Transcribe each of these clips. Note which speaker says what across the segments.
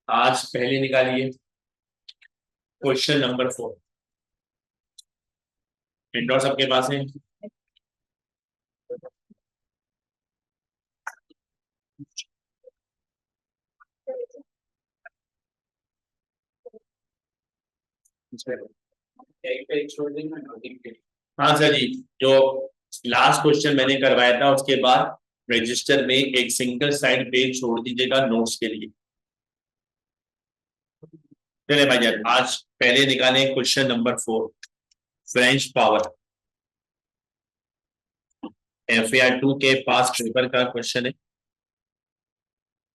Speaker 1: आज पहले निकालिए क्वेश्चन नंबर 4। इंडोर सबके पास है। हाँ सर जी, जो लास्ट क्वेश्चन मैंने करवाया था उसके बाद रजिस्टर में एक सिंगल साइड पेज छोड़ दीजिएगा नोट्स के लिए। चलिए भाई जान, आज पहले निकाले question number 4। French power FAR 2 के पास पेपर का क्वेश्चन है।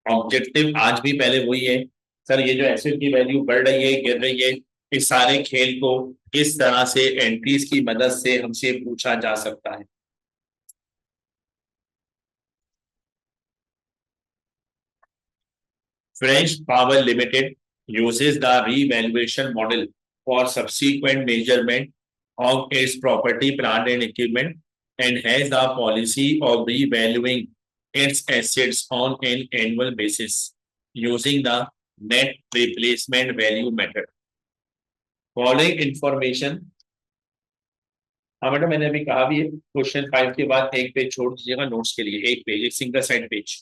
Speaker 1: ऑब्जेक्टिव आज भी पहले वही है सर, ये जो एसिड की वैल्यू बढ़ रही है गिर रही है, इस सारे खेल को किस तरह से एंट्रीज की मदद से हमसे पूछा जा सकता है। French Power Limited uses the revaluation model for subsequent measurement of its property, plant and equipment, and has the policy of revaluing its assets on an annual basis using the net replacement value method. Following information, हाँ madam मैंने अभी कहा भी है, question 5 के बाद एक page छोड़ दीजिएगा नोट्स के लिए, एक पेज, एक single side page.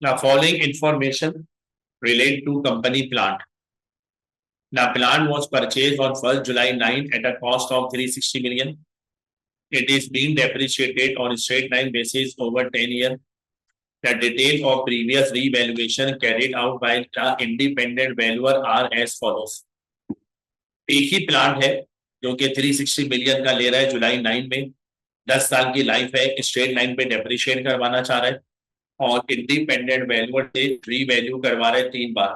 Speaker 1: Now following information relate to company plant. The plant was purchased on 1st July 9 at a cost of 360 million. It is being depreciated on a straight line basis over 10 years. The details of previous revaluation carried out by the independent valuer are as follows. एक ही plant है जो कि 360 million का ले रहा है जुलाई 9 में, 10 साल की लाइफ है, स्ट्रेट लाइन पे डेप्रिशिएट करवाना चाह रहा है और इंडिपेंडेंट वैल्यूअर से रीवैल्यू करवा रहे हैं 3 बार।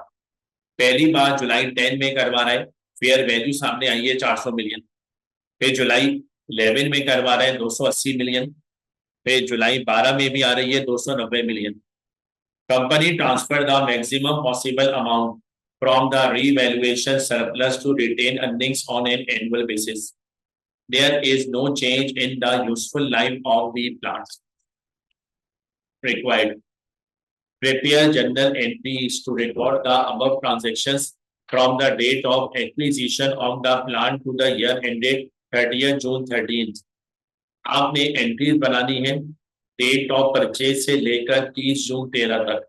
Speaker 1: पहली बार जुलाई 10 में करवा रहा है, फेयर वैल्यू सामने आई है 400 मिलियन। फिर जुलाई 11 में करवा रहा है 280 मिलियन। फिर जुलाई 12 में भी आ रही है 290 million. Company transfer the maximum possible amount from the revaluation surplus to retained earnings on an annual basis. There is no change in the useful life of the plants required. Prepare journal entries to record the above transactions from the date of acquisition of the plant to the year ended 30th June 13th. आपने entries बनानी है date of purchase से लेकर 30 जून 13 तक,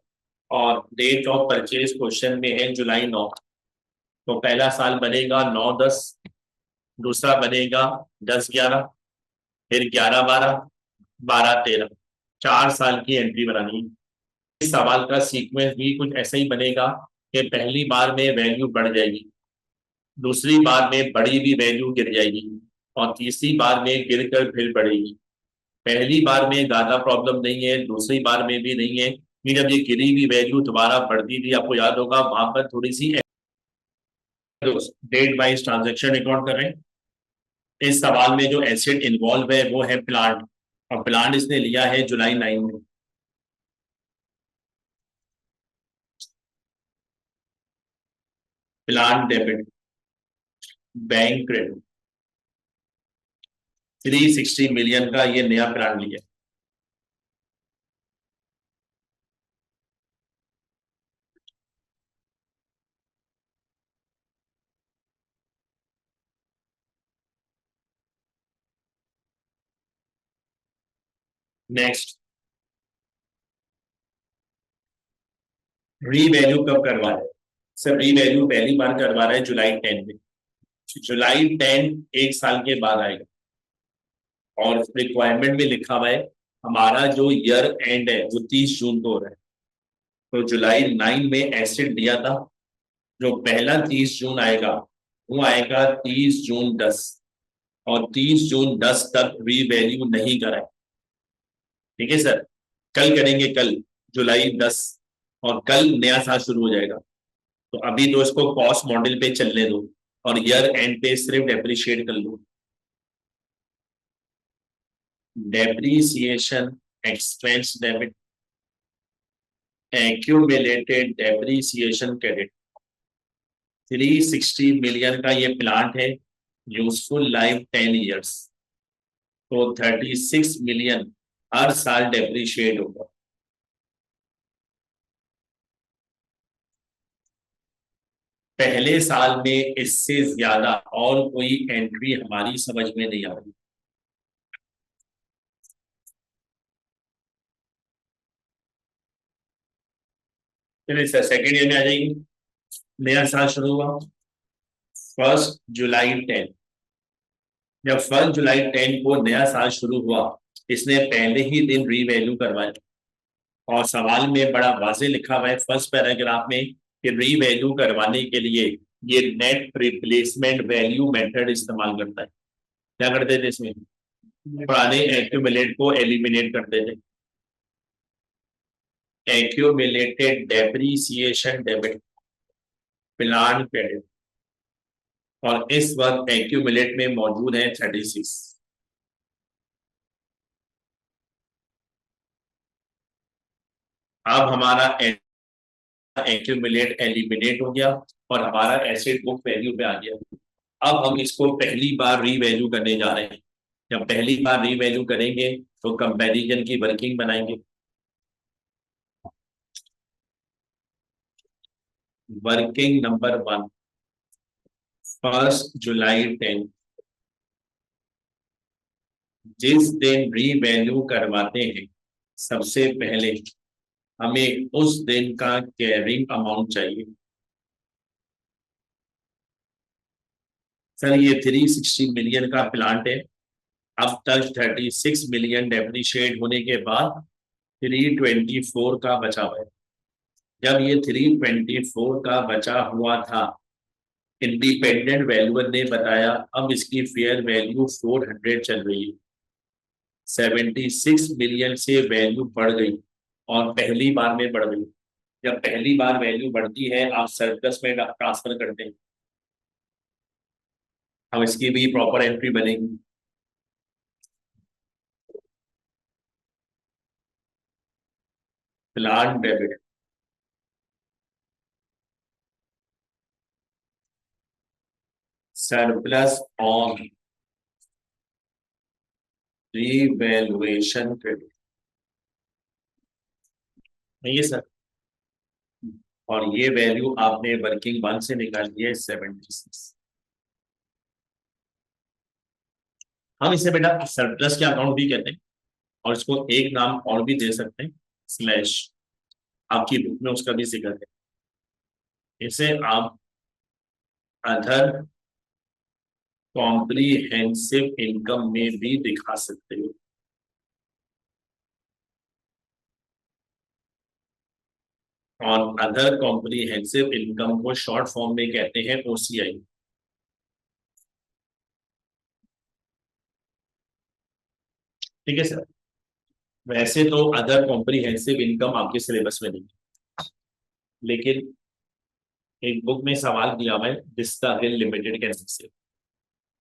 Speaker 1: और date of purchase question में है जुलाई 9। तो पहला साल बनेगा 9-10, दूसरा बनेगा 10-11, फिर 11-12, 12-13, 4 साल की एंट्री बनानी है। इस सवाल का सीक्वेंस भी कुछ ऐसा ही बनेगा कि पहली बार में वैल्यू बढ़ जाएगी, दूसरी बार में बड़ी भी वैल्यू गिर जाएगी और तीसरी बार में गिरकर फिर बढ़ेगी। पहली बार में ज्यादा प्रॉब्लम नहीं है, दूसरी बार में भी नहीं है, लेकिन जब ये गिरी हुई वैल्यू दोबारा बढ़ती थी, आपको याद होगा वहां पर थोड़ी सी डेट वाइज ट्रांजेक्शन रिकॉर्ड कर रहे हैं। इस सवाल में जो एसेट इन्वॉल्व है वो है प्लांट, और प्लांट इसने लिया है जुलाई 9 में। Plant debit, bank credit, 360 million का ये नया प्लान लिया। नेक्स्ट, रीवैल्यू कब करवा रहे हैं सर? रीवैल्यू पहली बार करवा रहे हैं जुलाई 10 में। जुलाई 10 एक साल के बाद आएगा, और रिक्वायरमेंट में लिखा हुआ है हमारा जो ईयर एंड है वो 30 जून को हो रहा है। तो जुलाई 9 में एसिड दिया था, जो पहला 30 जून आएगा वो आएगा 30 जून 10, और 30 जून 10 तक रीवैल्यू नहीं कराए। ठीक है सर, कल करेंगे, कल जुलाई 10, और कल नया साल शुरू हो जाएगा। तो अभी तो इसको कॉस्ट मॉडल पे चलने दो और ईयर एंड पे सिर्फ डेप्रिशिएट कर लो। Depreciation expense debit, accumulated depreciation credit. 360 million का ये प्लांट है, यूजफुल लाइफ 10 इयर्स, तो 36 मिलियन हर साल डेप्रिशिएट होगा। पहले साल में इससे ज्यादा और कोई एंट्री हमारी समझ में नहीं आ रही। चलिए सर सेकेंड ईयर में आ जाएगी। नया साल शुरू हुआ 1 जुलाई 10। जब 1 जुलाई 10 को नया साल शुरू हुआ, इसने पहले ही दिन रीवैल्यू करवाया और सवाल में बड़ा वाजे लिखा हुआ है फर्स्ट पैराग्राफ में कि रीवैल्यू करवाने के लिए ये नेट रिप्लेसमेंट वैल्यू मेथड इस्तेमाल करता है। क्या करते थे इसमें? पुराने एक्यूमुलेट को एलिमिनेट करते थे। Accumulated depreciation debit, plan credit, और इस वक्त एक्यूमुलेट में मौजूद है 36। अब हमारा एक्यूमुलेट एलिमिनेट हो गया और हमारा एसेट बुक वैल्यू पे आ गया। अब हम इसको पहली बार रीवैल्यू करने जा रहे हैं। जब पहली बार रीवैल्यू करेंगे तो कंपैरिजन की वर्किंग बनाएंगे। वर्किंग नंबर 1, 1 जुलाई 10। जिस दिन रीवैल्यू करवाते हैं सबसे पहले हमें उस दिन का कैरिंग अमाउंट चाहिए। सर ये 360 मिलियन का प्लांट है। अब तक 36 मिलियन डेप्रिशिएट होने के बाद 324 का बचा हुआ है। जब ये 324 का बचा हुआ था, इंडिपेंडेंट वैल्यूअर ने बताया अब इसकी फेयर वैल्यू 400 चल रही है। 76 मिलियन से वैल्यू बढ़ गई और पहली बार में बढ़ गई। जब पहली बार वैल्यू बढ़ती है आप सरप्लस में ट्रांसफर करते हैं। अब इसकी भी प्रॉपर एंट्री बनेगी। Plan debit, surplus on revaluation credit, नहीं है सर। और ये वैल्यू आपने वर्किंग 1 से निकाली है 76। हम इसे बेटा सरप्लस के अकाउंट भी कहते हैं और इसको एक नाम और भी दे सकते हैं, स्लैश। आपकी बुक में उसका भी जिक्र है। इसे आप अदर कॉम्प्रिहेंसिव इनकम में भी दिखा सकते हो। और अदर कॉम्प्रिहेंसिव इनकम को शॉर्ट फॉर्म में कहते हैं ओसीआई। ठीक है सर। वैसे तो अदर कॉम्प्रिहेंसिव इनकम आपके सिलेबस में नहीं है, लेकिन एक बुक में सवाल दिया हुआ है विस्ता हिल लिमिटेड कैसे से,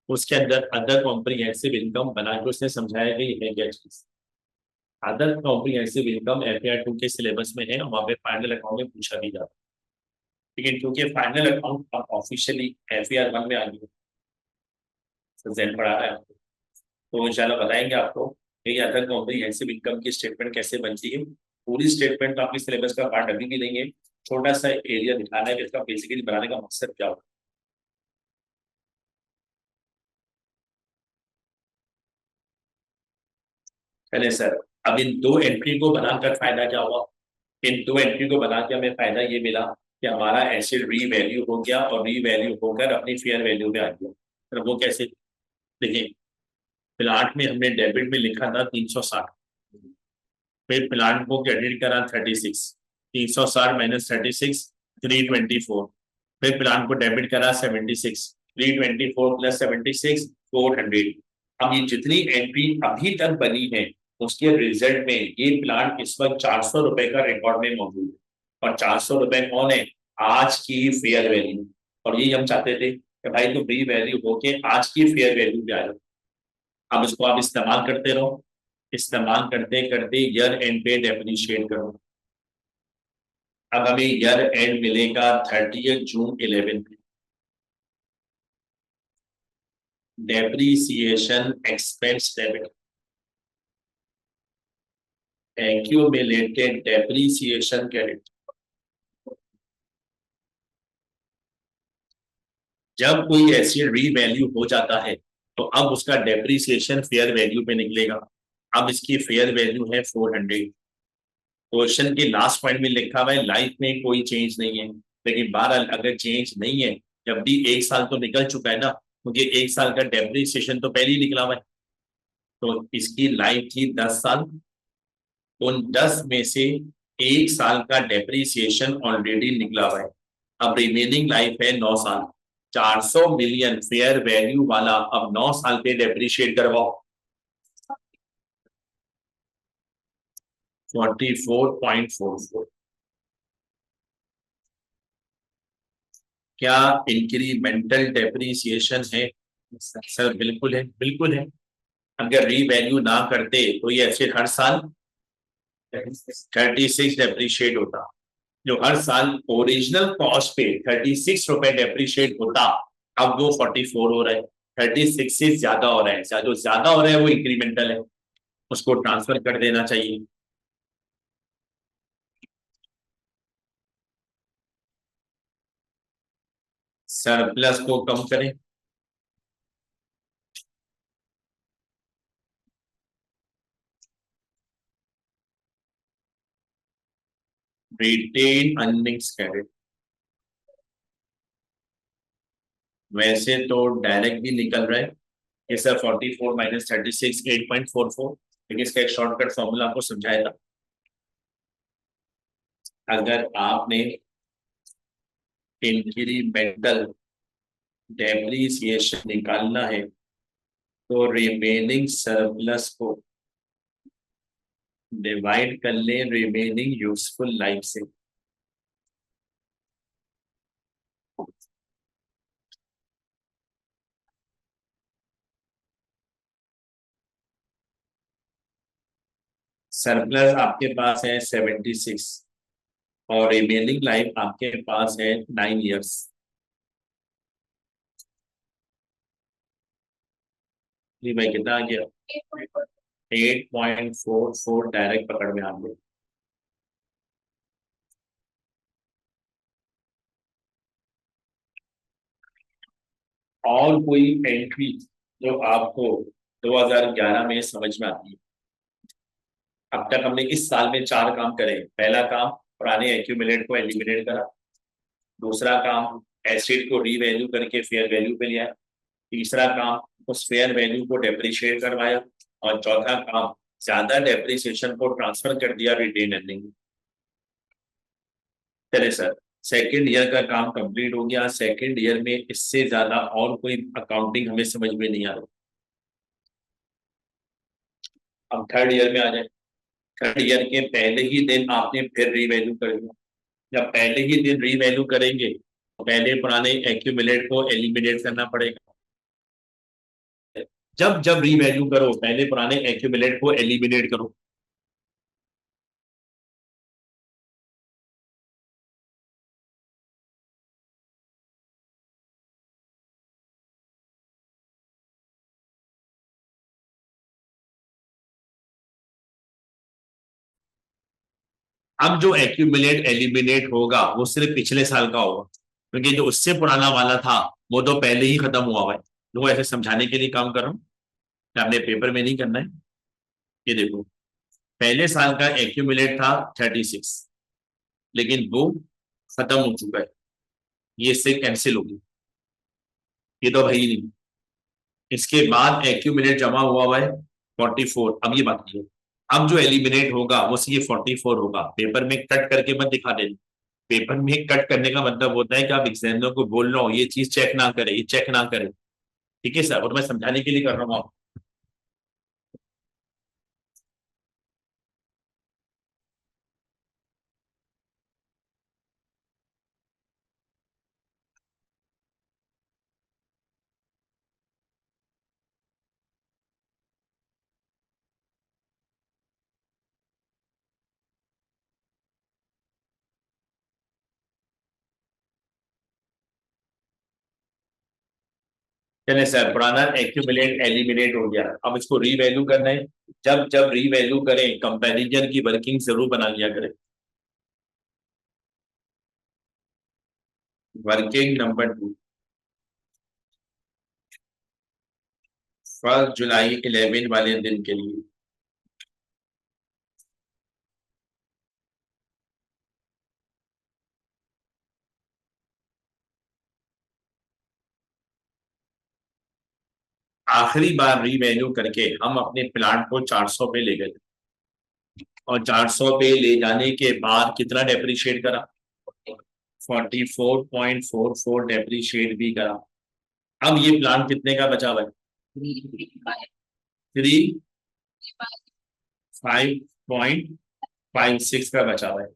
Speaker 1: उसके अंदर अदर कॉम्प्रिहेंसिव इनकम बना के उसने समझाया कि ये है क्या चीज। अदर कॉम्प्रिहेंसिव इनकम FAR 2 के सिलेबस में है और वहां पे फाइनल अकाउंट में पूछा भी जाता है। लेकिन क्योंकि फाइनल अकाउंट अब ऑफिशियली FAR 1 में आ गया, तो जैन पढ़ा रहा है आपको, तो इंशाल्लाह बताएंगे आपको कि अदर कॉम्प्रिहेंसिव इनकम की स्टेटमेंट कैसे बनती है। पूरी स्टेटमेंट तो आपके सिलेबस का पार्ट अभी भी नहीं है, छोटा सा एरिया दिखाना है कि इसका बेसिकली बनाने का मकसद क्या होगा। चले सर, अब इन दो एंट्री को बनाकर फायदा क्या हुआ? इन दो एंट्री को बना के हमें फायदा ये मिला कि हमारा एसिड रीवैल्यू हो गया और रीवैल्यू होकर अपनी फेयर वैल्यू पे आ गया। तो वो कैसे? देखिए, प्लांट में हमने डेबिट में लिखा था 360, फिर प्लांट को क्रेडिट करा 36, 360 - 36 324, फिर प्लांट को डेबिट करा 76, 324 + 76 400। अब ये जितनी एंट्री अभी तक बनी है उसके रिजल्ट में ये प्लांट इस वक्त 400 रुपए का रिकॉर्ड में मौजूद है। और 400 रुपए कौन है? आज की फेयर वैल्यू। और यही हम चाहते थे कि भाई तो फ्री वैल्यू होके आज की फेयर वैल्यू पे आ जाए। अब इसको आप इस्तेमाल करते रहो, इस्तेमाल करते करते ईयर एंड पे डेप्रिशिएट करो। अब हमें ईयर एंड मिलेगा 30 जून 11। Depreciation expense debit, accumulated depreciation credit, जब कोई एसेट रीवैल्यू हो जाता है तो अब उसका डेप्रिसिएशन फेयर वैल्यू पे निकलेगा। अब इसकी फेयर वैल्यू है 400। क्वेश्चन के लास्ट पॉइंट में लिखा हुआ है लाइफ में कोई चेंज नहीं है, लेकिन बहरहाल अगर चेंज नहीं है, जब भी एक साल तो निकल चुका है ना, क्योंकि एक साल का डेप्रिसिएशन तो पहले ही निकला हुआ है। तो इसकी लाइफ थी 10 साल, उन 10 में से एक साल का डेप्रिसिएशन ऑलरेडी निकला हुआ है। अब रिमेनिंग लाइफ है 9 साल। 400 मिलियन फेयर वैल्यू वाला अब 9 साल पे डेप्रिशिएट करवाओ। 44.44। क्या इंक्रीमेंटल डेप्रिसिएशन है? सर बिल्कुल है, बिल्कुल है। अगर रीवैल्यू ना करते तो ये ऐसे हर साल 36 डेप्रिशिएट होता। जो हर साल ओरिजिनल कॉस्ट पे 36 रुपए डेप्रिशिएट होता, अब वो 44 हो रहा है। 36 से ज्यादा हो रहा है, जो ज्यादा हो रहा है वो इंक्रीमेंटल है, उसको ट्रांसफर कर देना चाहिए। सरप्लस को कम करें। Retained earnings credit. वैसे तो डायरेक्ट भी निकल रहा है ये सर, 44 माइनस 36 8.44। लेकिन इसका एक शॉर्टकट फॉर्मूला आपको समझाया था। अगर आपने इंक्रीमेंटल डेप्रिसिएशन निकालना है तो रिमेनिंग सरप्लस को डिवाइड कर ले रिमेनिंग यूजफुल लाइफ से। सरप्लस आपके पास है 76 और रिमेनिंग लाइफ आपके पास है 9 इयर्स। जी भाई कितना आ गया? 8.44 डायरेक्ट पकड़ में आ गया। और कोई एंट्री जो आपको 2011 में समझ में आती है? अब तक हमने इस साल में 4 काम करे। पहला काम, पुराने एक्यूमुलेट को एलिमिनेट करा। दूसरा काम, एसिड को रीवैल्यू करके फेयर वैल्यू पे लिया। तीसरा काम, उस फेयर वैल्यू को डेप्रिशिएट करवाया। और चौथा काम, ज्यादा डेप्रिसिएशन को ट्रांसफर कर दिया रिटेन अर्निंग। चले सर, सेकेंड ईयर का काम कंप्लीट हो गया। सेकेंड ईयर में इससे ज्यादा और कोई अकाउंटिंग हमें समझ में नहीं आ रही। अब थर्ड ईयर में आ जाए। थर्ड ईयर के पहले ही दिन आपने फिर रीवैल्यू कर दिया। जब पहले ही दिन रीवैल्यू करेंगे तो पहले पुराने एक्यूमुलेट को एलिमिनेट करना पड़ेगा। जब जब रीवैल्यू करो पहले पुराने एक्यूमुलेट को एलिमिनेट करो। अब जो एक्यूमुलेट एलिमिनेट होगा वो सिर्फ पिछले साल का होगा, क्योंकि जो उससे पुराना वाला था वो तो पहले ही खत्म हुआ हुआ है। तो ऐसे समझाने के लिए काम कर रहा हूँ, आपने पेपर में नहीं करना है। ये देखो, पहले साल का एक्यूमुलेट था 36, लेकिन वो खत्म हो चुका है। ये इससे कैंसिल होगी, ये तो भाई नहीं। इसके बाद एक्यूमुलेट जमा हुआ हुआ है 44। अब ये बाकी है, अब जो एलिमिनेट होगा वो ये 44 होगा। पेपर में कट करके मत दिखा देना। पेपर में कट करने का मतलब होता है कि आप एग्जामिनर को बोल रहा हो ये चीज चेक ना करे, ये चेक ना करे। ठीक है सर, और मैं समझाने के लिए कर रहा हूँ आपको। चले सर, पुराना एक्यूमुलेट एलिमिनेट हो गया, अब इसको रीवैल्यू करना है। जब जब रीवैल्यू करें कंपैरिजन की वर्किंग जरूर बना लिया करें। वर्किंग नंबर 2, 1 जुलाई 11 वाले दिन के लिए आखिरी बार रीवैल्यू करके हम अपने प्लांट को 400 पे ले गए और 400 पे ले जाने के बाद कितना डेप्रिशिएट करा? 44.44 डेप्रिशिएट भी करा। अब ये प्लांट कितने का बचा हुआ है? 355.56 का बचा हुआ है।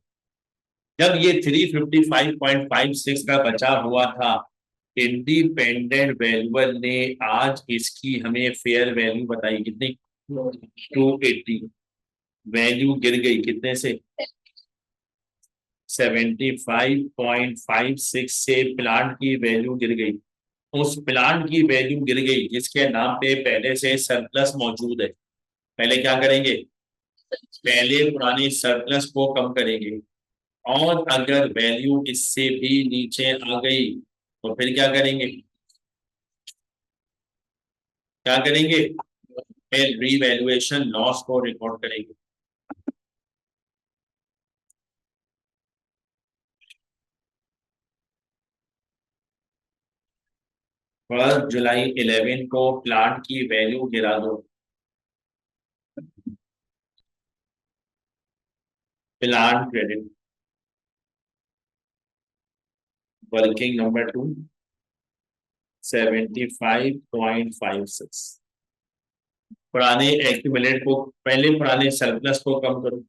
Speaker 1: जब ये 355.56 का बचा हुआ था, इंडिपेंडेंट वैल्यूअर ने आज इसकी हमें फेयर वैल्यू बताई कितनी? 280। वैल्यू गिर गई कितने से? 75.56 से प्लांट की वैल्यू गिर गई। उस प्लांट की वैल्यू गिर गई जिसके नाम पे पहले से सरप्लस मौजूद है। पहले क्या करेंगे? पहले पुराने सरप्लस को कम करेंगे और अगर वैल्यू इससे भी नीचे आ गई तो फिर क्या करेंगे? क्या करेंगे? फिर रीवैल्यूएशन लॉस को रिकॉर्ड करेंगे। 1 जुलाई 11 को प्लांट की वैल्यू गिरा दो। Plant credit working number 2 75.56। पुराने एक्यूमुलेट को पहले पुराने सरप्लस को कम करो।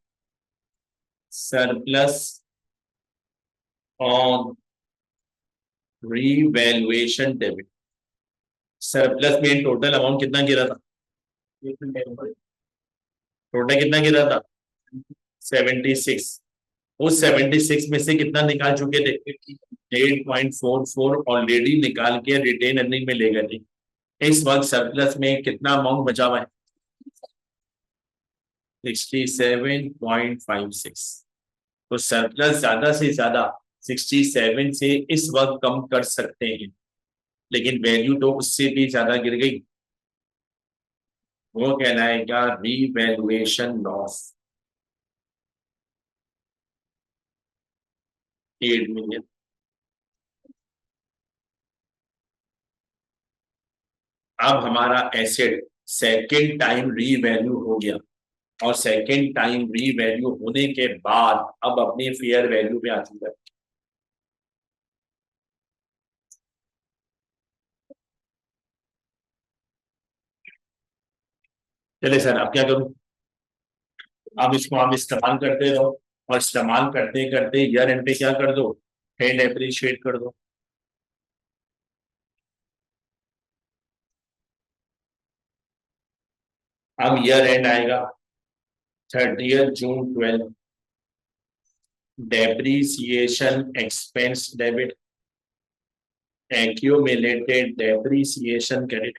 Speaker 1: Surplus on revaluation debit. Surplus में टोटल अमाउंट कितना गिरा था? टोटल कितना गिरा था? 76। उस 76 में से कितना निकाल चुके थे? 8.44 ऑलरेडी निकाल के रिटेन अर्निंग में ले गए थे। इस वक्त सरप्लस में कितना अमाउंट बचा हुआ है? 67.56। तो सरप्लस ज्यादा से ज्यादा 67 से इस वक्त कम कर सकते हैं, लेकिन वैल्यू तो उससे भी ज्यादा गिर गई। वो कहलाएगा रीवैल्यूएशन लॉस 8 मिलियन। अब हमारा एसेट सेकेंड टाइम रीवैल्यू हो गया और सेकेंड टाइम रीवैल्यू होने के बाद अब अपनी फेयर वैल्यू पे आ चुका है। चले सर, अब क्या करूं? अब इसको आप इस्तेमाल करते रहो और इस्तेमाल करते करते ईयर एंड पे क्या कर दो? हेड एप्रिशिएट कर दो। अब ईयर एंड आएगा 30 जून 12। Depreciation expense debit, accumulated depreciation credit.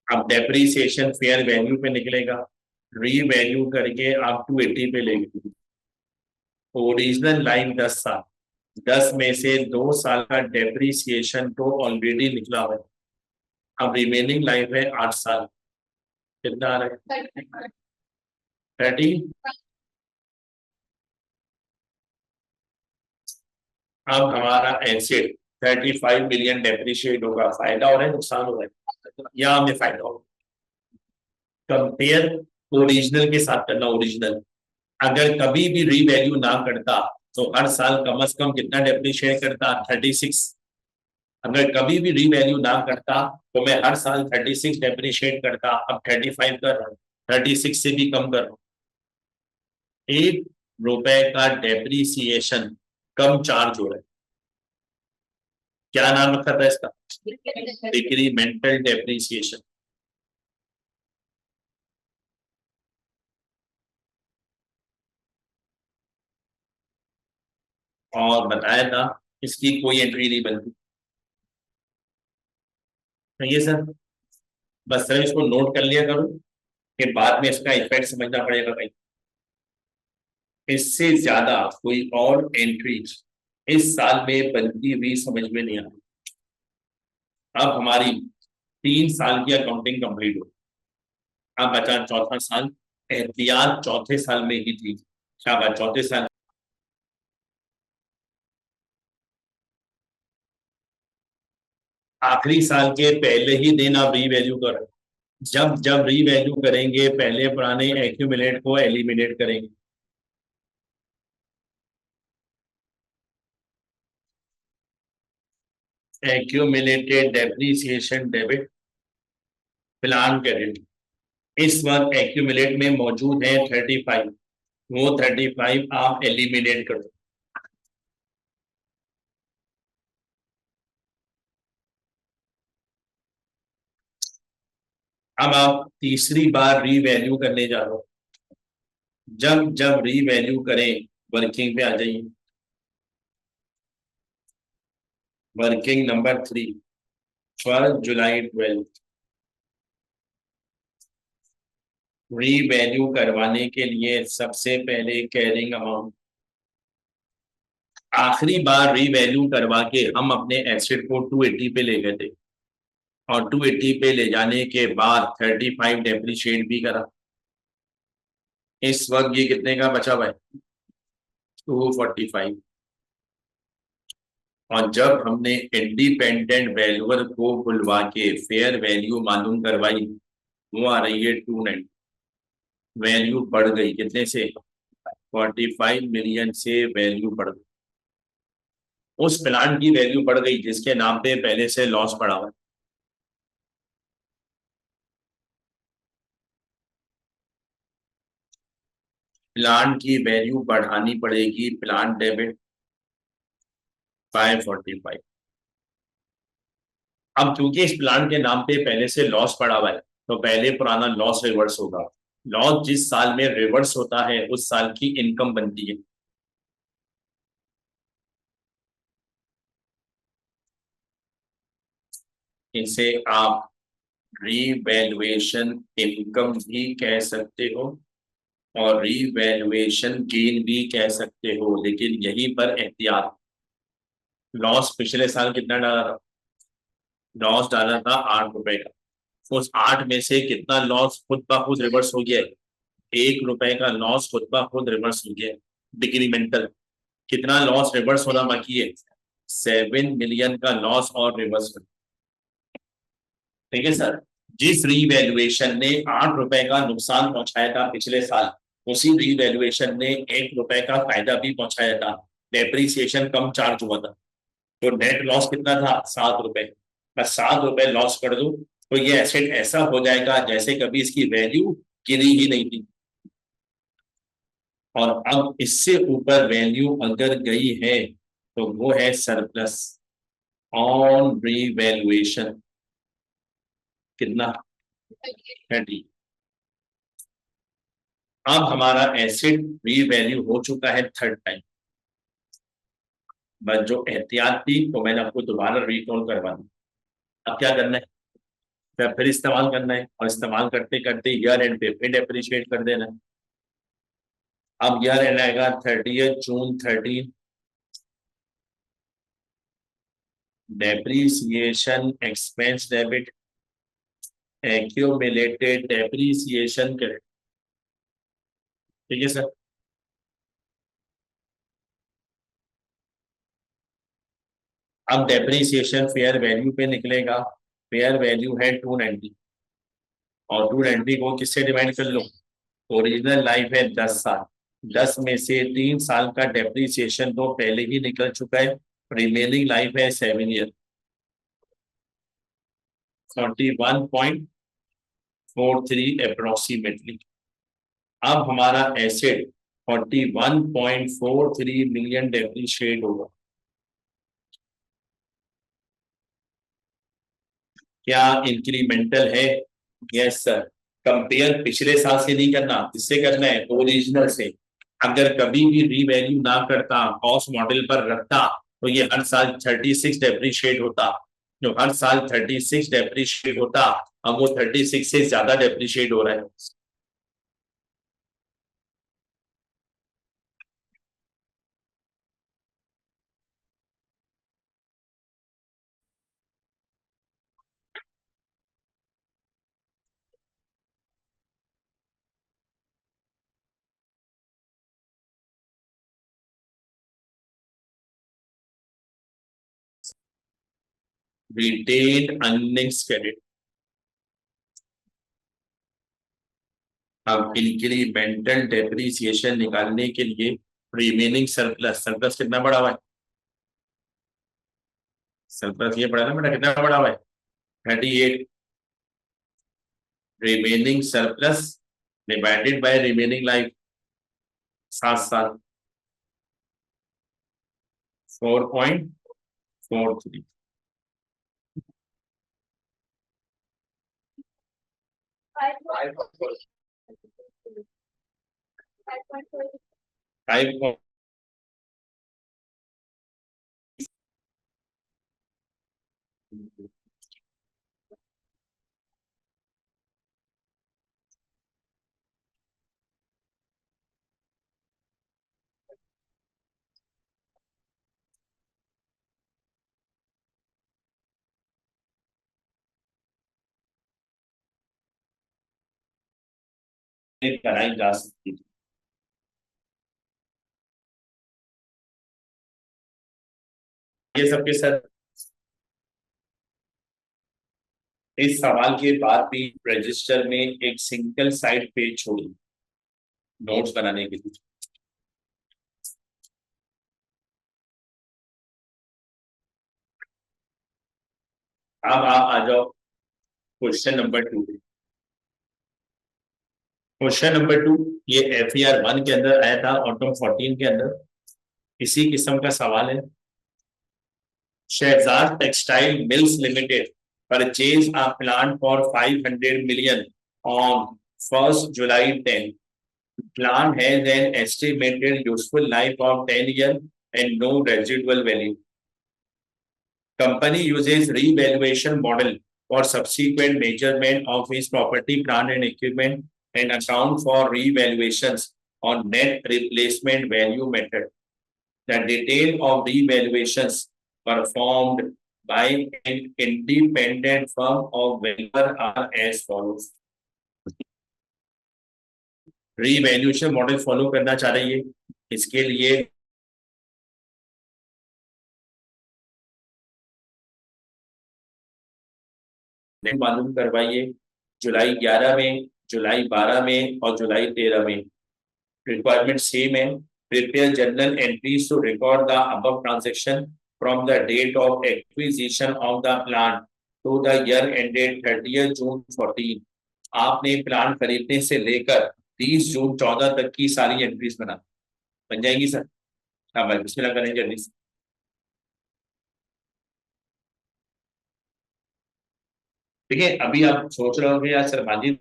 Speaker 1: अब डेप्रीसिएशन फेयर वैल्यू पे निकलेगा, रीवैल्यू करके आप 280 पे लेंगे। ओरिजिनल लाइन 10 साल, 10 में से 2 साल का डेप्रीसिएशन तो ऑलरेडी निकला हुआ है। अब रिमेनिंग लाइफ है 8 साल। कितना आ रहा है? 30। अब हमारा एसेट 35 मिलियन डेप्रिशिएट होगा। फायदा हो रहा है, नुकसान हो रहा है? यहाँ हमें फायदा होगा। कंपेयर ओरिजिनल के साथ करना। ओरिजिनल अगर कभी भी रीवैल्यू ना करता तो हर साल कम से कम कितना डेप्रिशिएट करता? 36। अगर कभी भी रीवैल्यू ना करता तो मैं हर साल 36 डेप्रिशिएट करता। अब 35 कर रहा हूँ, 36 से भी कम कर रहा हूँ। 1 रुपए का डेप्रिसिएशन कम चार्ज हो रहा है। क्या नाम रखा था इसका? Decremental depreciation. और बताया था इसकी कोई एंट्री नहीं बनती। तो ये सर, बस सर इसको नोट कर लिया करो कि बाद में इसका इफेक्ट समझना पड़ेगा भाई। इससे ज्यादा कोई और एंट्री इस साल में बनती हुई समझ में नहीं आती। अब हमारी 3 साल की अकाउंटिंग कंप्लीट हो, अब बचा चौथा साल। एहतियात चौथे साल में ही थी, शाबाश चौथे साल। आखिरी साल के पहले ही दिन आप रीवैल्यू कर, जब जब रीवैल्यू करेंगे पहले पुराने एक्यूमुलेट को एलिमिनेट करेंगे। Accumulated depreciation debit, plan credit इस वक्त एक्यूमुलेट में मौजूद है 35, वो 35 आप एलिमिनेट कर दो। अब आप तीसरी बार रीवैल्यू करने जा रहे हो, जब जब रीवैल्यू करें वर्किंग पे आ जाइए। वर्किंग नंबर 3, 12 जुलाई 12, रीवैल्यू करवाने के लिए सबसे पहले कैरिंग अमाउंट, आखिरी बार रीवैल्यू करवा के हम अपने एसेट को 280 पे ले गए थे, और 280 पे ले जाने के बाद 35 डेप्रिशिएट भी करा। इस वक्त ये कितने का बचा हुआ है? 245। और जब हमने इंडिपेंडेंट वैल्यूअर को बुलवा के फेयर वैल्यू मालूम करवाई, वो आ रही है 290। वैल्यू बढ़ गई कितने से? 45 मिलियन से वैल्यू बढ़ गई। उस प्लांट की वैल्यू बढ़ गई जिसके नाम पे पहले से लॉस पड़ा हुआ है। प्लांट की वैल्यू बढ़ानी पड़ेगी, प्लांट डेबिट 545। अब क्योंकि इस प्लांट के नाम पे पहले से लॉस पड़ा हुआ है, तो पहले पुराना लॉस रिवर्स होगा। लॉस जिस साल में रिवर्स होता है उस साल की इनकम बनती है। इसे आप रीवैल्यूएशन इनकम भी कह सकते हो और रीवैल्यूएशन गेन भी कह सकते हो, लेकिन यहीं पर एहतियात। लॉस पिछले साल कितना डाला था? लॉस डाला था 8 रुपए का। उस 8 में से कितना लॉस खुद ब खुद रिवर्स हो गया है? 1 रुपए का लॉस खुद ब खुद रिवर्स हो गया है, डिक्रीमेंटल। कितना लॉस रिवर्स होना बाकी है? 7 मिलियन का लॉस और रिवर्स। ठीक है सर। जिस रीवैल्यूएशन ने 8 रुपए का नुकसान पहुंचाया था पिछले साल, उसी रीवैल्यूएशन ने 1 रुपए का फायदा भी पहुंचाया था। डेप्रीसिएशन कम चार्ज हुआ था, तो नेट लॉस कितना था? 7 रुपए। बस 7 रुपए लॉस कर दो तो ये एसेट ऐसा हो जाएगा जैसे कभी इसकी वैल्यू गिरी ही नहीं थी। और अब इससे ऊपर वैल्यू अगर गई है तो वो है सरप्लस ऑन रीवैल्यूएशन। कितना? 30। अब हमारा एसिड रीवैल्यू हो चुका है थर्ड टाइम। बस जो एहतियात थी तो मैंने आपको दोबारा रिकॉल करवा दी। अब क्या करना है? फिर इस्तेमाल करना है, और इस्तेमाल करते करते ईयर एंड पे फिर डेप्रिशिएट कर देना है। अब ईयर एंड आएगा 30 जून 13। Depreciation expense debit, accumulated depreciation credit. ठीक है सर। अब डेप्रीसिएशन फेयर वैल्यू पे निकलेगा। फेयर वैल्यू है 290, और 290 को किससे डिवाइड कर लो? ओरिजिनल लाइफ है 10 साल, 10 में से 3 साल का डेप्रीसिएशन तो पहले ही निकल चुका है, रिमेनिंग लाइफ है 7 ईयर। 41.43 अप्रोक्सीमेटली। अब हमारा एसेट 41.43 डेप्रीशिएट होगा। क्या इंक्रीमेंटल है? Yes sir. कंपेयर पिछले साल से नहीं करना, किससे करना है? ओरिजिनल से। अगर कभी भी रीवैल्यू ना करता, कॉस्ट मॉडल पर रखता, तो ये हर साल 36 डेप्रीशिएट होता। जो हर साल 36 डेप्रीशिएट होता, अब वो 36 से ज्यादा डेप्रीशिएट हो रहा है। Retained earnings credit. अब इंक्रीमेंटल डेप्रिसिएशन निकालने के लिए रिमेनिंग सरप्लस, सरप्लस कितना बढ़ा हुआ है? सरप्लस ये पड़ा ना बेटा, कितना बढ़ा हुआ है? 38। Remaining surplus divided by remaining life 7 साल, 4.43। 5 कराई जा सकती है। ये सबके साथ इस सवाल के बाद भी रजिस्टर में एक सिंगल साइड पेज छोड़ी नोट्स बनाने के लिए। अब आप आ जाओ क्वेश्चन नंबर 2। क्वेश्चन नंबर 2 ये FER 1 के अंदर आया था, ऑटम 14 के अंदर इसी किस्म का सवाल है। Shahzad textile mills limited purchase a plant for 500 million on 1st July 10. Plant has an estimated useful life of 10 years and no residual value. Company uses revaluation model for subsequent measurement of its property, plant and equipment and account for revaluations on net replacement value method. The detail of revaluations performed by an independent firm of valuer are as follows. Revaluation model follow करना चाह रही है, इसके लिए मालूम करवाइए जुलाई 11 में, जुलाई 12 में और जुलाई 13 में। रिक्वायरमेंट सेम है। Prepare journal entries to record the above transaction from the date of acquisition of the plant to the year ended 30 जून 14। आपने प्लांट खरीदने से लेकर 30 जून 14 तक की सारी एंट्रीज बन जाएंगी सर। हाँ भाई बिस्मिल्लाह करें जल्दी से। देखिए अभी आप सोच रहे होंगे यार सर माजिद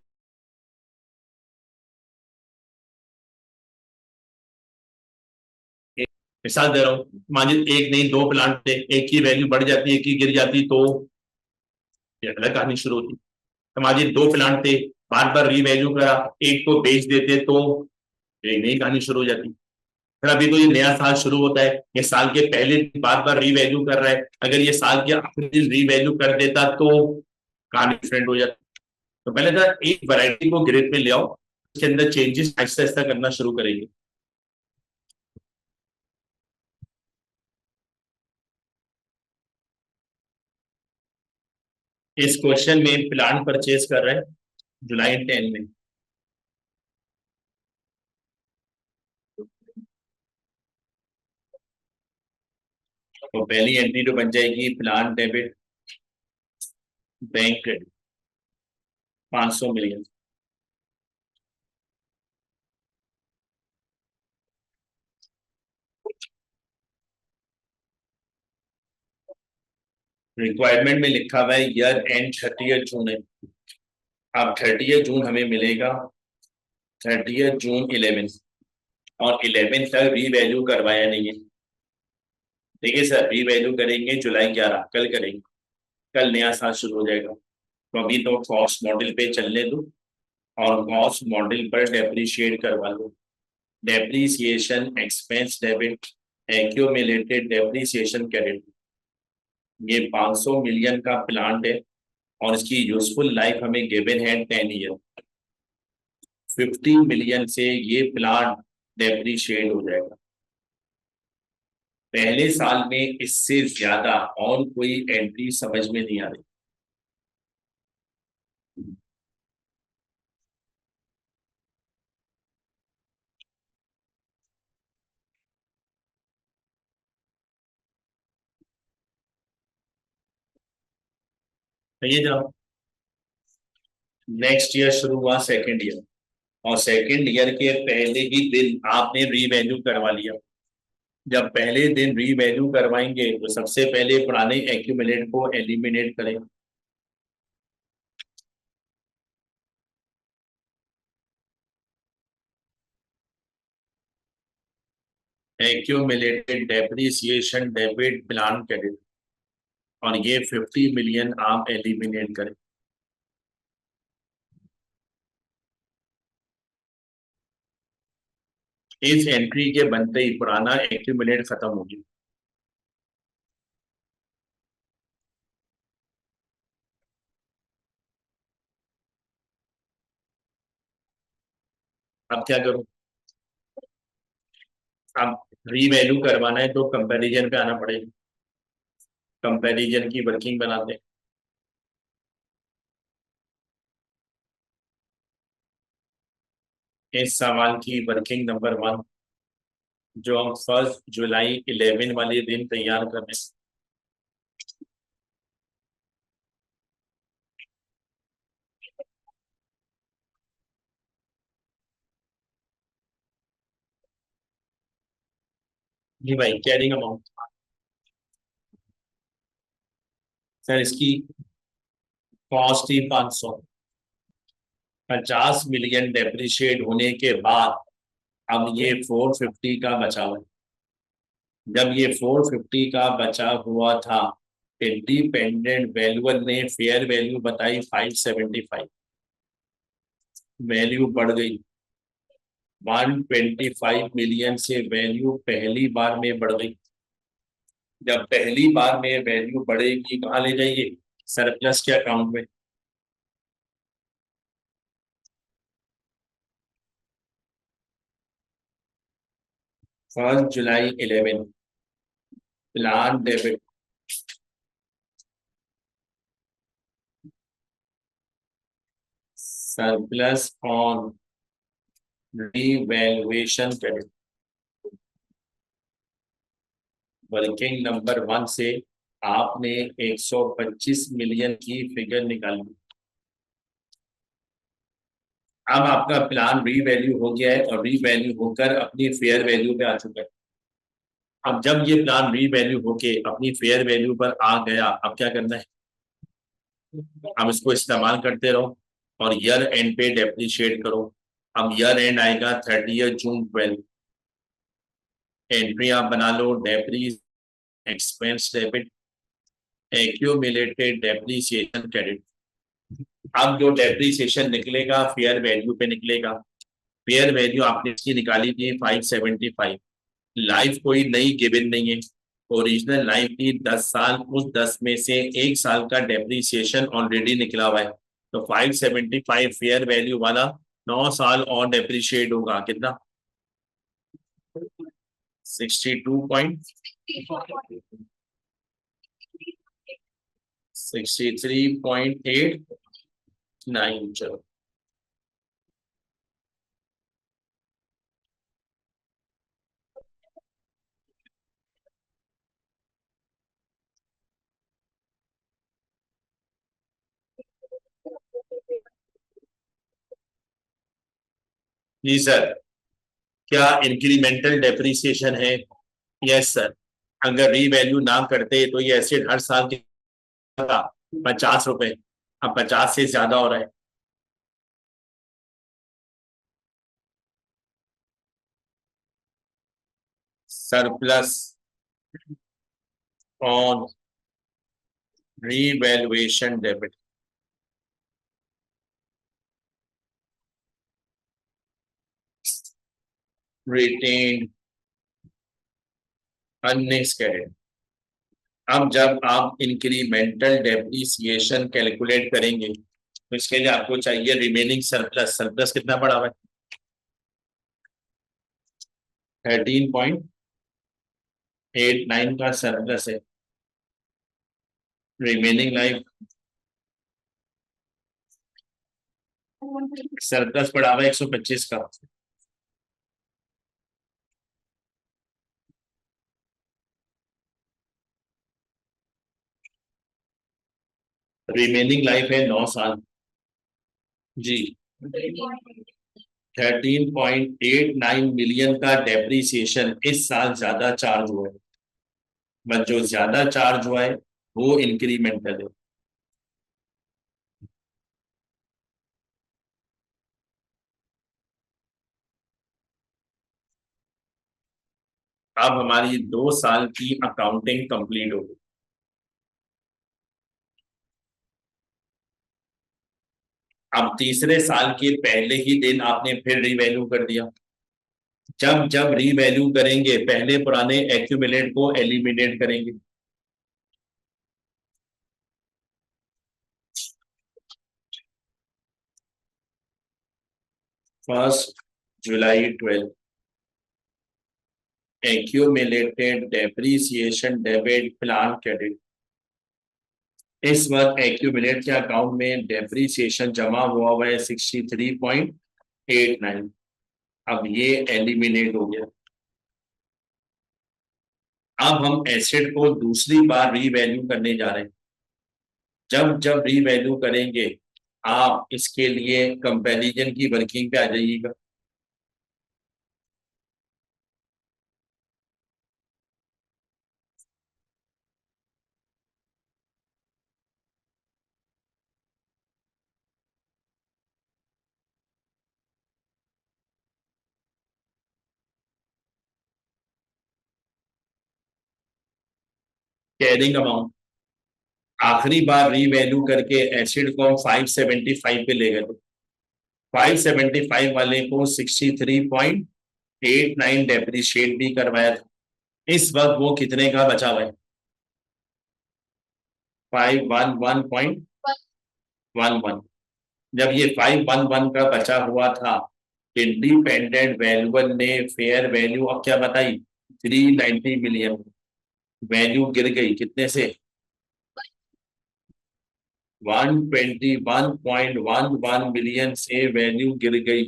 Speaker 1: मिसाल दे रहा हूँ, माजिद एक नहीं दो प्लांट थे, एक की वैल्यू बढ़ जाती एक की गिर जाती तो ये अलग कहानी शुरू होती। तो माजिद दो प्लांट थे, बार बार रीवैल्यू करा, एक को बेच देते तो एक नई कहानी शुरू हो जाती। फिर अभी तो ये नया साल शुरू होता है, ये साल के पहले बार बार रीवैल्यू कर रहा है, अगर ये साल के आखिरी दिन रीवैल्यू कर देता तो कहानी डिफरेंट हो जाती। तो पहले तो एक वैरायटी को ग्रिड में ले आओ, उसके अंदर चेंजेस आहिस्ता आहिस्ता करना शुरू करेंगे। इस क्वेश्चन में प्लांट परचेज कर रहे हैं जुलाई 10 में। तो पहली एंट्री तो बन जाएगी plant debit bank credit 500 million. Requirement में लिखा हुआ है ईयर एंड 30 जून है। अब 30 जून हमें मिलेगा 30 जून 11 और 11 तक रीवैल्यू करवाया नहीं है। देखिए सर रीवैल्यू करेंगे जुलाई 11, कल करेंगे, कल नया साल शुरू हो जाएगा। तो अभी तो कॉस्ट मॉडल पे चलने दो और कॉस्ट मॉडल पर डेप्रिशिएट करवा लो। Depreciation expense debit accumulated depreciation credit. ये 500 मिलियन का प्लांट है और इसकी यूजफुल लाइफ हमें गिवन है 10 ईयर। 50 मिलियन से ये प्लांट डेप्रिशिएट हो जाएगा। पहले साल में इससे ज्यादा और कोई एंट्री समझ में नहीं आ रही। तो ये जब नेक्स्ट ईयर शुरू हुआ सेकेंड ईयर, और सेकेंड ईयर के पहले ही दिन आपने रीवैल्यू करवा लिया। जब पहले दिन रीवैल्यू करवाएंगे तो सबसे पहले पुराने एक्यूमुलेट को एलिमिनेट करें। Accumulated depreciation debit plan credit, और ये 50 मिलियन आप एलिमिनेट करें। इस एंट्री के बनते ही पुराना एक्यूमुलेट खत्म हो गया। अब क्या करूं? अब रीवैल्यू करवाना है तो कंपैरिजन पे आना पड़ेगा। कंपैरिजन की वर्किंग बनाते हैं। इस सवाल की वर्किंग नंबर 1, जो हम 1 जुलाई 11 वाले दिन तैयार कर रहे हैं। जी भाई, कैरिंग अमाउंट सर इसकी कॉस्ट ही 500। 50 मिलियन डेप्रिशिएट होने के बाद अब ये 450 का बचा हुआ है। जब ये 450 का बचा हुआ था, इंडिपेंडेंट वैल्यूअर ने फेयर वैल्यू बताई 575। वैल्यू बढ़ गई 125 मिलियन से, वैल्यू पहली बार में बढ़ गई। जब पहली बार में वैल्यू बढ़ेगी कहाँ ले जाइए? सरप्लस के अकाउंट में। 1 जुलाई 11 plan debit surplus on revaluation credit. Working number 1 से आपने 125 मिलियन की फिगर निकाली। अब आपका प्लान रीवैल्यू हो गया है और रीवैल्यू होकर अपनी फेयर वैल्यू पे आ चुका है। अब जब ये प्लान रीवैल्यू होके अपनी फेयर वैल्यू पर आ गया, अब क्या करना है? अब इसको इस्तेमाल करते रहो और ईयर एंड पे डेप्रिशिएट करो। अब ईयर एंड आएगा 30 जून 12। एंट्री आप बना लो, depre expense debit accumulated depreciation credit. अब जो डेप्रिसिएशन निकलेगा फेयर वैल्यू पे निकलेगा। फेयर वैल्यू आपने इसकी निकाली थी 575। लाइफ कोई नई गिवन नहीं है। ओरिजिनल लाइफ की 10 साल, उस 10 में से 1 साल का डेप्रिसिएशन ऑलरेडी निकला हुआ है। तो 575 फेयर वैल्यू वाला 9 साल और डेप्रिशिएट होगा। कितना? 62.63.89। चलो जी सर, क्या इंक्रीमेंटल डेप्रिसिएशन है? Yes sir. अगर रीवैल्यू ना करते तो ये एसेट हर साल का 50 रुपए, अब 50 से ज्यादा हो रहा है। Surplus on revaluation debit retained earnings credit. अब जब आप इंक्रीमेंटल डेप्रिसिएशन कैलकुलेट करेंगे तो इसके लिए आपको चाहिए रिमेनिंग सरप्लस। सरप्लस कितना पड़ा हुआ है? 13 89 का सरप्लस है, रिमेनिंग लाइफ सरप्लस पड़ा हुआ है 125 का, रिमेनिंग लाइफ है 9 साल जी। 13.89 मिलियन का डेप्रीसिएशन इस साल ज्यादा चार्ज हुआ है, बट जो ज्यादा चार्ज हुआ है वो इंक्रीमेंटल है। अब हमारी 2 साल की अकाउंटिंग कंप्लीट होगी। अब तीसरे साल के पहले ही दिन आपने फिर रीवैल्यू कर दिया। जब जब रीवैल्यू करेंगे पहले पुराने एक्यूमुलेट को एलिमिनेट करेंगे। फर्स्ट जुलाई 12 accumulated depreciation debit plan credit. इस वक्त एक्यूमुलेट के अकाउंट में डेप्रीसिएशन जमा हुआ है 63.89। अब ये एलिमिनेट हो गया। अब हम एसेट को दूसरी बार रीवैल्यू करने जा रहे हैं। जब जब रीवैल्यू करेंगे आप इसके लिए कंपैरिजन की वर्किंग पे आ जाइएगा। कैरिंग अमाउंट आखिरी बार रीवैल्यू करके एसिड को हम 575 पे ले गए थे। 575 वाले को 63.89 डेप्रिशिएट भी करवाया था। इस वक्त वो कितने का बचा हुआ है? 511.11। जब ये 511 का बचा हुआ था, इंडिपेंडेंट वैल्यूअर ने फेयर वैल्यू अब क्या बताई? 390 मिलियन। वैल्यू गिर गई कितने से? 121.11 मिलियन से वैल्यू गिर गई।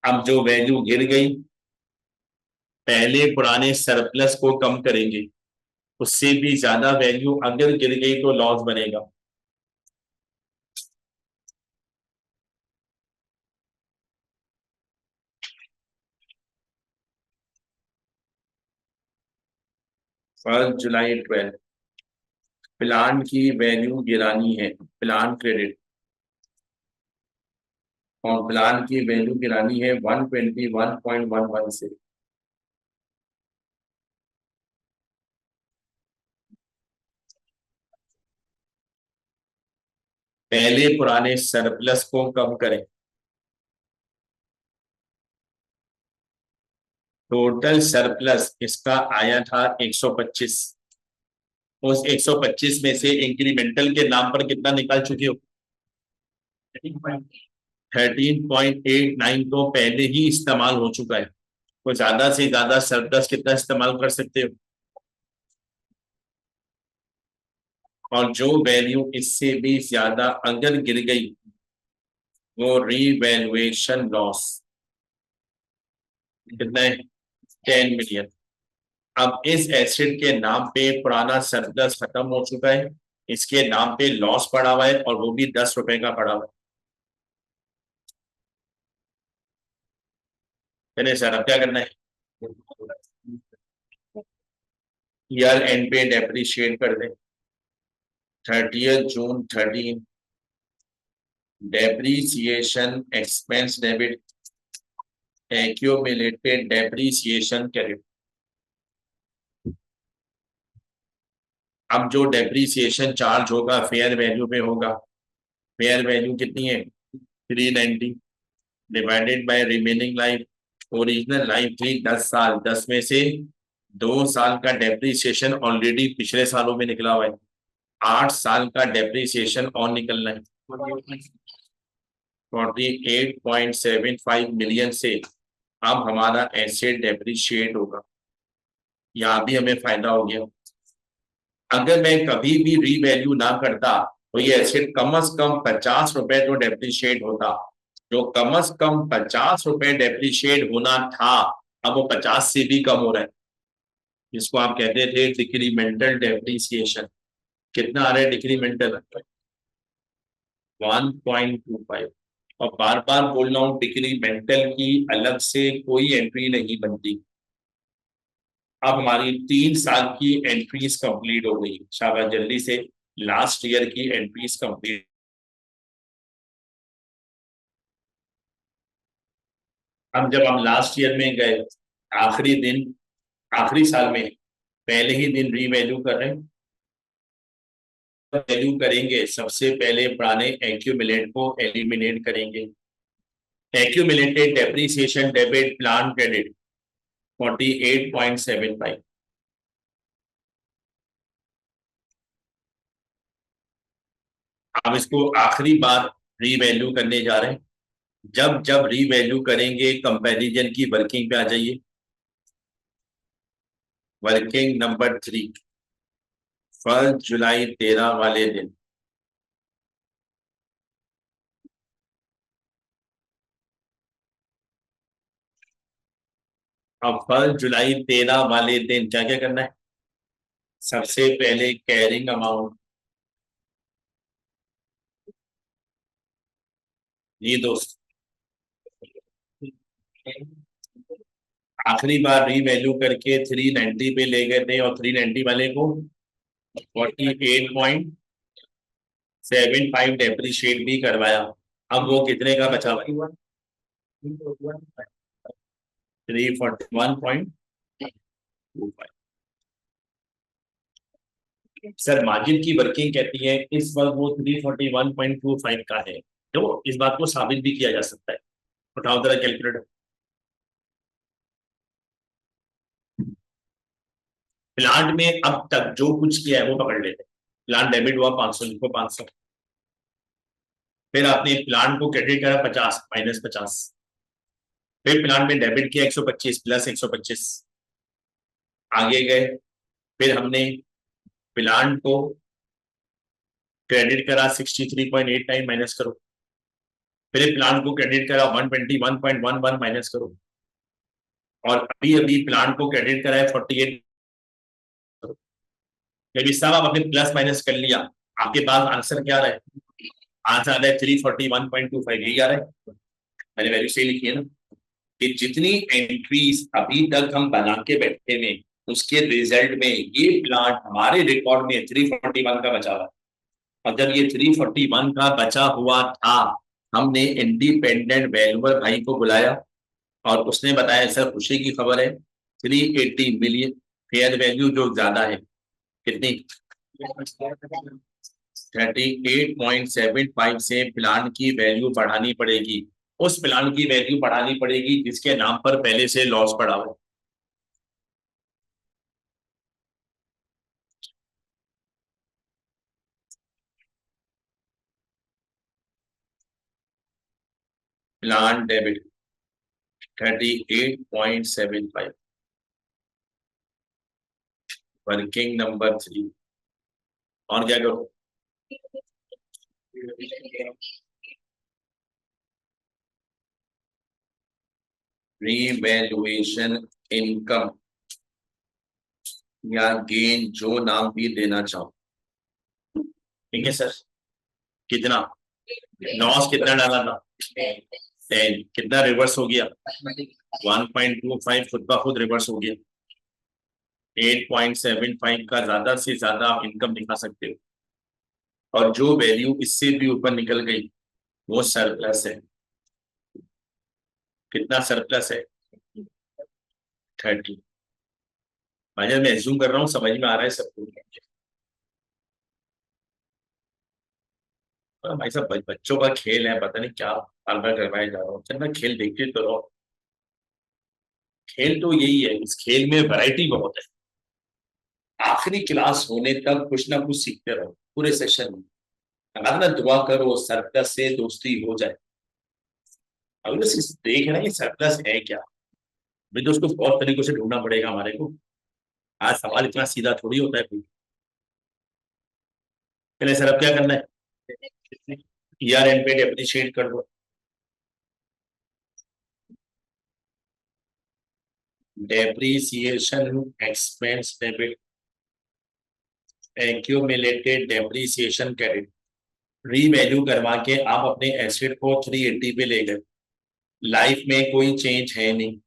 Speaker 1: अब जो वैल्यू गिर गई, पहले पुराने सरप्लस को कम करेंगे, उससे भी ज्यादा वैल्यू अगर गिर गई तो लॉस बनेगा। फर्स्ट जुलाई 12 प्लान की वैल्यू गिरानी है, प्लान क्रेडिट, और प्लान की वैल्यू गिरानी है 121.11 से। पहले पुराने सरप्लस को कम करें। टोटल सरप्लस इसका आया था 125। उस 125 में से इंक्रीमेंटल के नाम पर कितना निकाल चुके हो? 13.89 तो पहले ही इस्तेमाल हो चुका है। तो ज्यादा से ज्यादा सरप्लस कितना इस्तेमाल कर सकते हो? और जो वैल्यू इससे भी ज्यादा अगर गिर गई वो रीवैल्यूएशन लॉस कितना है? 10 मिलियन। अब इस एसिड के नाम पे पुराना सरप्लस खत्म हो चुका है, इसके नाम पे लॉस पड़ा हुआ है और वो भी 10 रुपए का पड़ा हुआ है। चलिए सर, अब क्या करना है? ईयर एंड पे डेप्रिशिएट कर दें। 30 जून 13 depreciation expense debit accumulated depreciation credit. अब जो डेप्रीसिएशन चार्ज होगा फेयर वैल्यू पे होगा। फेयर वैल्यू कितनी है? 390 divided by remaining life. Original life थी 10 साल, 10 में से 2 साल का डेप्रीसिएशन ऑलरेडी पिछले सालों में निकला हुआ है। 8 साल का डेप्रीसिएशन और निकलना है। 48.75 मिलियन से अब हमारा एसेट डेप्रिशिएट होगा, यहाँ भी हमें फायदा हो गया। अगर मैं कभी भी रीवैल्यू ना करता तो ये एसेट कम से कम 50 रुपए तो डेप्रिशिएट होता। जो कम से कम 50 रुपए डेप्रिशिएट होना था, अब वो 50 से भी कम हो रहा है, जिसको आप कहते थे डिक्रीमेंटल डेप्रिसिएशन। कितना आ रहा है डिक्रीमेंटल? 1.25। और बार बार बोल रहा हूं, डिक्रीमेंटल की अलग से कोई एंट्री नहीं बनती। अब हमारी 3 साल की एंट्रीज कंप्लीट हो गई, शाबाश जल्दी से लास्ट ईयर की एंट्रीज कंप्लीट। अब जब हम लास्ट ईयर में गए, आखिरी दिन, आखिरी साल में पहले ही दिन रीवैल्यू कर रहे हैं। वैल्यू करेंगे, सबसे पहले पुराने एक्यूमुलेट को एलिमिनेट करेंगे। Accumulated depreciation debit plan credit 48.75। अब इसको आखिरी बार रीवैल्यू करने जा रहे हैं। जब जब रीवैल्यू करेंगे, कंपैरिजन की वर्किंग पे आ जाइए। वर्किंग नंबर 3, 1 जुलाई 13 वाले दिन। अब 1 जुलाई 13 वाले दिन क्या क्या करना है? सबसे पहले कैरिंग अमाउंट, ये दोस्त आखिरी बार रीवैल्यू करके 390 पे ले गए थे, और 390 वाले को 48.75 डेप्रिशिएट भी करवाया। अब वो कितने का बचा भाई? 341.25। सर मार्जिन की वर्किंग कहती है इस वक्त वो 341.25 का है। तो इस बात को साबित भी किया जा सकता है। उठाओ जरा कैलकुलेटर। प्लांट में अब तक जो कुछ किया है वो पकड़ लेते हैं। प्लांट डेबिट हुआ 500, लिखो 500। फिर आपने प्लांट को क्रेडिट करा 50 माइनस 50। फिर प्लांट में डेबिट किया 125 प्लस 125। आगे गए, फिर हमने प्लांट को क्रेडिट करा 63.89 माइनस करो। फिर प्लांट को क्रेडिट करा 121.11 माइनस करो। और अभी अभी प्लांट को क्रेडिट करा है 48। जब इस सब आप अपने प्लस माइनस कर लिया, आपके पास आंसर क्या आ रहा है? आंसर आ रहा है 341.25, यही आ रहा है। मैंने वैल्यू सही लिखी है ना? कि जितनी एंट्रीज अभी तक हम बना के बैठे में, उसके रिजल्ट में ये प्लांट हमारे रिकॉर्ड में 341 का बचा हुआ। और जब ये 341 का बचा हुआ था, हमने इंडिपेंडेंट वैल्यूअर भाई को बुलाया और उसने बताया सर खुशी की खबर है, 380 मिलियन फेयर वैल्यू जो ज्यादा है। कितनी? 38.75 से प्लान की वैल्यू बढ़ानी पड़ेगी। उस प्लान की वैल्यू बढ़ानी पड़ेगी जिसके नाम पर पहले से लॉस पड़ा हो। Plan debit 38.75, working number 3। और क्या करो? रीवैल्यूएशन इनकम या गेन, जो नाम भी देना चाहो। ठीक है सर। कितना लॉस कितना डाला था? 10। कितना रिवर्स हो गया? 1.25 खुद का खुद रिवर्स हो गया। 8.75 का ज्यादा से ज्यादा आप इनकम दिखा सकते हो। और जो वैल्यू इससे भी ऊपर निकल गई वो सरप्लस है। कितना सरप्लस है? 30। भाई मैं एज्यूम कर रहा हूँ समझ में आ रहा है सबको। भाई साहब बच्चों का खेल है, पता नहीं क्या बार बार करवाया जा रहा हूँ। चल मैं खेल देखते तो रहो। खेल तो यही है, इस खेल में वैरायटी बहुत है। आखिरी क्लास होने तक कुछ ना कुछ सीखते रहो पूरे सेशन में। अगर ना दुआ करो सरप्लस से दोस्ती हो जाए। अब बस देख रहे हैं सरप्लस है क्या। भाई तो उसको बहुत तरीकों से ढूंढना पड़ेगा हमारे को। आज सवाल इतना सीधा थोड़ी होता है कोई। चले सर, अब क्या करना है? ईयर एंड पे डेप्रिशिएट कर दो। Depreciation expense debit, accumulated depreciation credit. Revalue करवा के आप अपने एसेट को 380 पे ले गए। लाइफ में कोई चेंज है नहीं।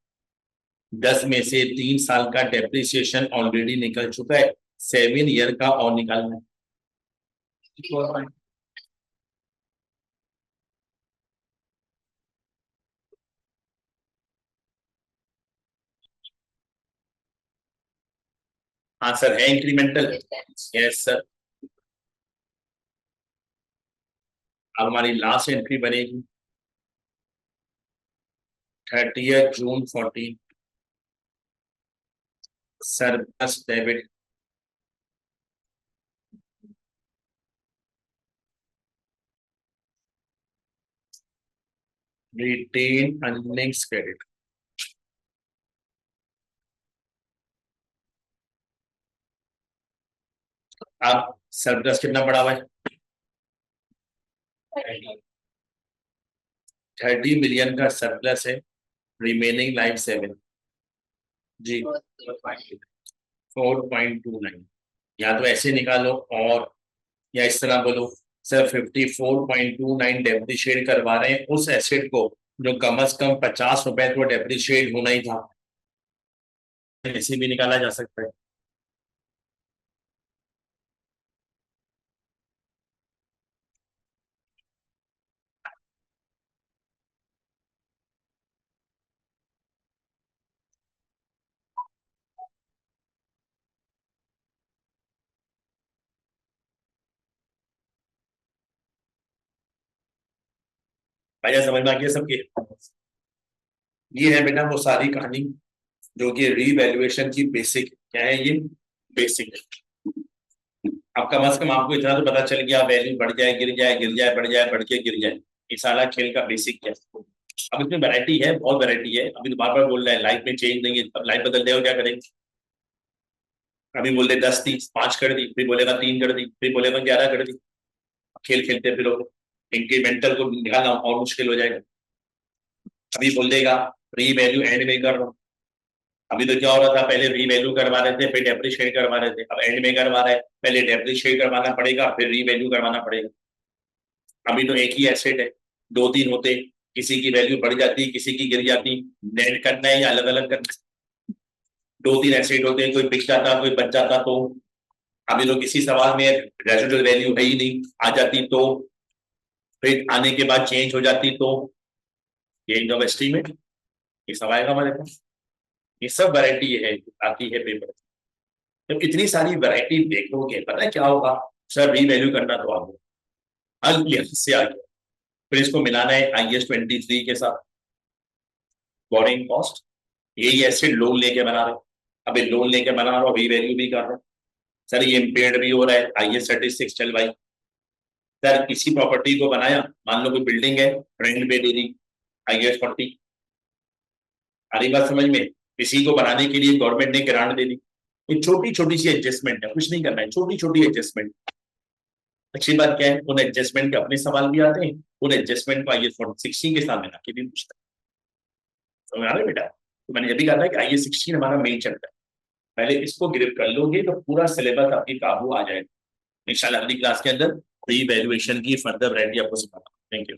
Speaker 1: 10 में से 3 साल का डेप्रिसिएशन ऑलरेडी निकल चुका है, 7 ईयर का और निकालना है। हाँ सर, है इंक्रीमेंटल। Yes sir. अब हमारी लास्ट एंट्री बनेगी 30 जून 14। Surplus debit, retained earnings credit. अब सरप्लस कितना पड़ा हुआ है? 30 मिलियन का सरप्लस है। रिमेनिंग लाइफ 7 जी 4.29। या तो ऐसे निकालो और या इस तरह बोलो सर 54.29 डेप्रिशिएट करवा रहे हैं उस एसेट को जो कम से कम 50 रुपए तो डेप्रिशिएट होना ही था। ऐसे भी निकाला जा सकता है। भैया समझ में आ गया सबके? ये है बेटा वो सारी कहानी जो कि रीवैल्यूएशन की बेसिक क्या है, ये बेसिक है। अब कम से कम आपको इतना तो पता चल गया, वैल्यू बढ़ जाए गिर जाए, गिर जाए बढ़ जाए, बढ़ के गिर जाए, ये सारा खेल का बेसिक क्या है। अब इसमें वैरायटी है, बहुत वैरायटी है। अभी तो बार बार बोल रहे हैं लाइफ में चेंज नहीं है, अब लाइफ बदल जाए क्या करेंगे? अभी बोल रहे 10 थी 5 कर दी, फिर बोलेगा 3 कर दी, फिर बोलेगा 11 कर दी। खेल खेलते फिर इंक्रीमेंटल को निकालना और मुश्किल हो जाएगा। अभी बोल देगा री वैल्यू एंड में कर रहा हूँ। अभी तो क्या हो रहा था, पहले री वैल्यू करवा रहे थे फिर डेप्रिशिएट करवा रहे थे, अब एंड में करवा रहे हैं, पहले डेप्रिशिएट करवाना पड़ेगा फिर री वैल्यू करवाना पड़ेगा। अभी तो एक ही एसेट है, 2-3 होते, किसी की वैल्यू बढ़ जाती किसी की गिर जाती, नेट करना है या अलग अलग करना है? 2-3 एसेट होते हैं, कोई बिक जाता कोई बच जाता तो। अभी तो किसी सवाल में रेजिडुअल वैल्यू है ही नहीं, आ जाती तो, फिर आने के बाद चेंज हो जाती तो, ये इनकम एस्टीमेट, ये सब आएगा हमारे पास। ये सब वैरायटी है आती है पेपर। जब इतनी सारी वैरायटी देखोगे पता है क्या होगा? सर रीवैल्यू करना तो आ गया, अब यहाँ से आ गया, फिर इसको मिलाना है IAS 23 के साथ। बोरिंग कॉस्ट, यही एसेट लोन लेके बना रहे, अभी लोन लेके बना रहा हूँ, रीवैल्यू भी कर रहा हूँ। सर ये इम्पेयर्ड भी हो रहा है, IAS 36 चल भाई। सर किसी प्रॉपर्टी को बनाया, मान लो कोई बिल्डिंग है, रेंट पे दे दी, IAS 40। आ रही बात समझ में? किसी को बनाने के लिए गवर्नमेंट ने ग्रांट दे दी। ये छोटी छोटी सी एडजस्टमेंट है, कुछ नहीं करना है, छोटी छोटी एडजस्टमेंट। अच्छी बात क्या है, उन एडजस्टमेंट के अपने सवाल भी आते हैं, उन एडजस्टमेंट को IAS 16 के सामने ला के भी पूछता है। समझ आ रहा है बेटा? तो मैंने ये भी कहा था कि IAS 16 हमारा मेन चलता है। पहले इसको ग्रिप कर लोगे तो पूरा सिलेबस आपकी काबू आ जाएगा। इंशाल्लाह अगली क्लास के अंदर री वैल्यूएशन की फर्दर वैरायटी आपको सिखाता हूं। Thank you.